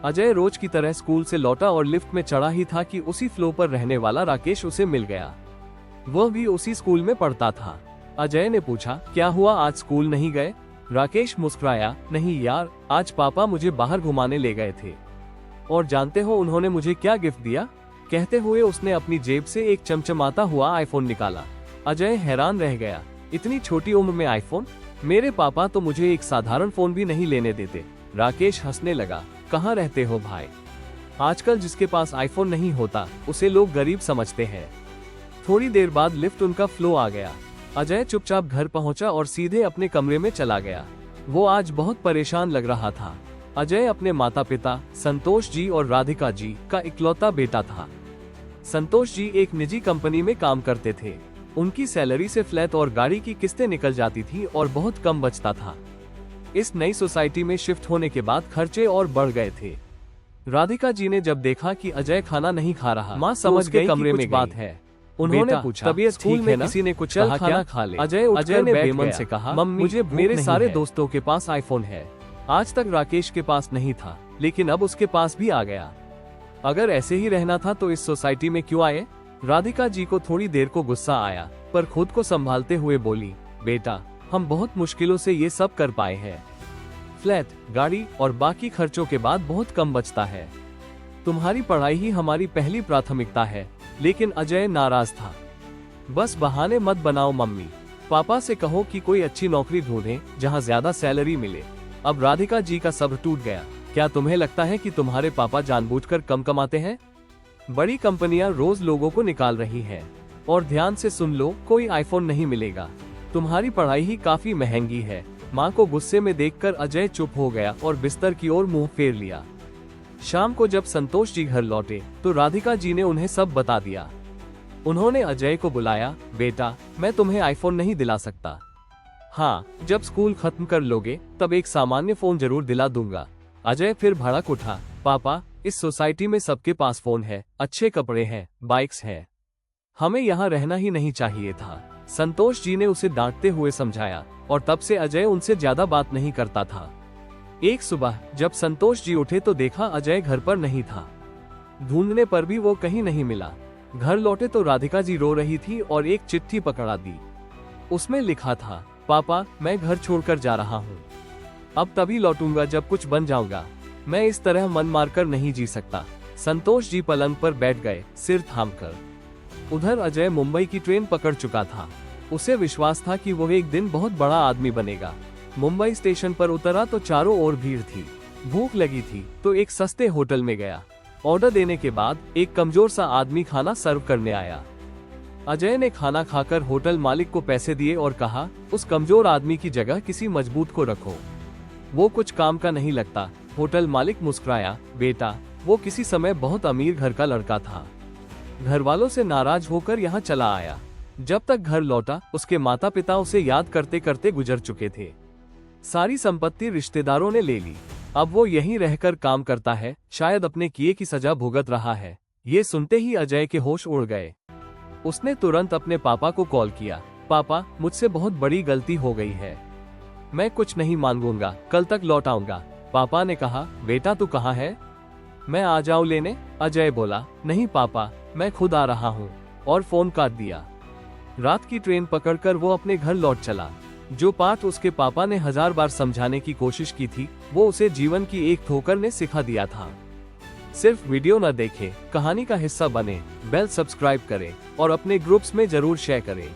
अजय रोज की तरह स्कूल से लौटा और लिफ्ट में चढ़ा ही था कि उसी फ्लोर पर रहने वाला राकेश उसे मिल गया। वह भी उसी स्कूल में पढ़ता था। अजय ने पूछा, क्या हुआ, आज स्कूल नहीं गए? राकेश मुस्कुराया, नहीं यार, आज पापा मुझे बाहर घुमाने ले गए थे। और जानते हो उन्होंने मुझे क्या गिफ्ट दिया? कहते हुए उसने अपनी जेब से एक चमचमाता हुआ आईफोन निकाला। अजय हैरान रह गया, इतनी छोटी उम्र में आईफोन? मेरे पापा तो मुझे एक साधारण फोन भी नहीं लेने देते। राकेश हंसने लगा, कहाँ रहते हो भाई? आजकल जिसके पास आईफोन नहीं होता उसे लोग गरीब समझते हैं। थोड़ी देर बाद लिफ्ट उनका फ्लो आ गया। अजय चुपचाप घर पहुंचा और सीधे अपने कमरे में चला गया। वो आज बहुत परेशान लग रहा था। अजय अपने माता पिता संतोष जी और राधिका जी का इकलौता बेटा था। संतोष जी एक निजी कंपनी में काम करते थे। उनकी सैलरी से फ्लैट और गाड़ी की किस्तें निकल जाती थी और बहुत कम बचता था। इस नई सोसाइटी में शिफ्ट होने के बाद खर्चे और बढ़ गए थे। राधिका जी ने जब देखा कि अजय खाना नहीं खा रहा, माँ समझ गई कमरे में बात है। उन्होंने पूछा, तबीयत ठीक है ना? किसी ने कुछ कहा क्या? खा ले। अजय ने बेमन से कहा, मम्मी मुझे मेरे सारे दोस्तों के पास आईफोन है। आज तक राकेश के पास नहीं था, लेकिन अब उसके पास भी आ गया। अगर ऐसे ही रहना था तो इस सोसाइटी में क्यों आए? राधिका जी को थोड़ी देर को गुस्सा आया, पर खुद को संभालते हुए बोली, बेटा हम बहुत मुश्किलों से ये सब कर पाए हैं। फ्लैट, गाड़ी और बाकी खर्चों के बाद बहुत कम बचता है। तुम्हारी पढ़ाई ही हमारी पहली प्राथमिकता है। लेकिन अजय नाराज था। बस बहाने मत बनाओ मम्मी, पापा से कहो कि कोई अच्छी नौकरी ढूंढें जहां ज्यादा सैलरी मिले। अब राधिका जी का सब्र टूट गया। क्या तुम्हें लगता है कि तुम्हारे पापा जानबूझकर कम कमाते हैं? बड़ी कंपनियां रोज लोगों को निकाल रही हैं। और ध्यान से सुन लो, कोई आईफोन नहीं मिलेगा। तुम्हारी पढ़ाई ही काफी महंगी है। माँ को गुस्से में देखकर अजय चुप हो गया और बिस्तर की ओर मुंह फेर लिया। शाम को जब संतोष जी घर लौटे तो राधिका जी ने उन्हें सब बता दिया। उन्होंने अजय को बुलाया, बेटा मैं तुम्हें आईफोन नहीं दिला सकता। हाँ, जब स्कूल खत्म कर लोगे तब एक सामान्य फोन जरूर दिला दूंगा। अजय फिर भड़क उठा, पापा इस सोसाइटी में सबके पास फोन है, अच्छे कपड़े हैं, बाइक्स हैं। हमें यहाँ रहना ही नहीं चाहिए था। संतोष जी ने उसे डांटते हुए समझाया और तब से अजय उनसे ज्यादा बात नहीं करता था। एक सुबह जब संतोष जी उठे तो देखा अजय घर पर नहीं था। ढूंढने पर भी वो कहीं नहीं मिला। घर लौटे तो राधिका जी रो रही थी और एक चिट्ठी पकड़ा दी। उसमें लिखा था, पापा मैं घर छोड़कर जा रहा हूँ। अब तभी लौटूंगा जब कुछ बन जाऊंगा। मैं इस तरह मन मारकर नहीं जी सकता। संतोष जी पलंग पर बैठ गए, सिर थामकर। उधर अजय मुंबई की ट्रेन पकड़ चुका था। उसे विश्वास था कि वो एक दिन बहुत बड़ा आदमी बनेगा। मुंबई स्टेशन पर उतरा तो चारों ओर भीड़ थी। भूख लगी थी तो एक सस्ते होटल में गया। ऑर्डर देने के बाद एक कमजोर सा आदमी खाना सर्व करने आया। अजय ने खाना खाकर होटल मालिक को पैसे दिए और कहा, उस कमजोर आदमी की जगह किसी मजबूत को रखो, वो कुछ काम का नहीं लगता। होटल मालिक मुस्कुराया, बेटा वो किसी समय बहुत अमीर घर का लड़का था। घर वालों से नाराज होकर यहाँ चला आया। जब तक घर लौटा उसके माता पिता उसे याद करते करते गुजर चुके थे। सारी संपत्ति रिश्तेदारों ने ले ली। अब वो यहीं रहकर काम करता है, शायद अपने किए की सजा भुगत रहा है। ये सुनते ही अजय के होश उड़ गए। उसने तुरंत अपने पापा को कॉल किया, पापा मुझसे बहुत बड़ी गलती हो गई है, मैं कुछ नहीं मांगूंगा, कल तक लौट आऊंगा। पापा ने कहा, बेटा तू कहाँ है, मैं आ जाऊं लेने? अजय बोला, नहीं पापा मैं खुद आ रहा हूँ, और फोन काट दिया। रात की ट्रेन पकड़कर वो अपने घर लौट चला। जो पाठ उसके पापा ने 1000 बार समझाने की कोशिश की थी वो उसे जीवन की एक ठोकर ने सिखा दिया था। सिर्फ वीडियो न देखें, कहानी का हिस्सा बने, बेल सब्सक्राइब करें और अपने ग्रुप्स में जरूर शेयर करें।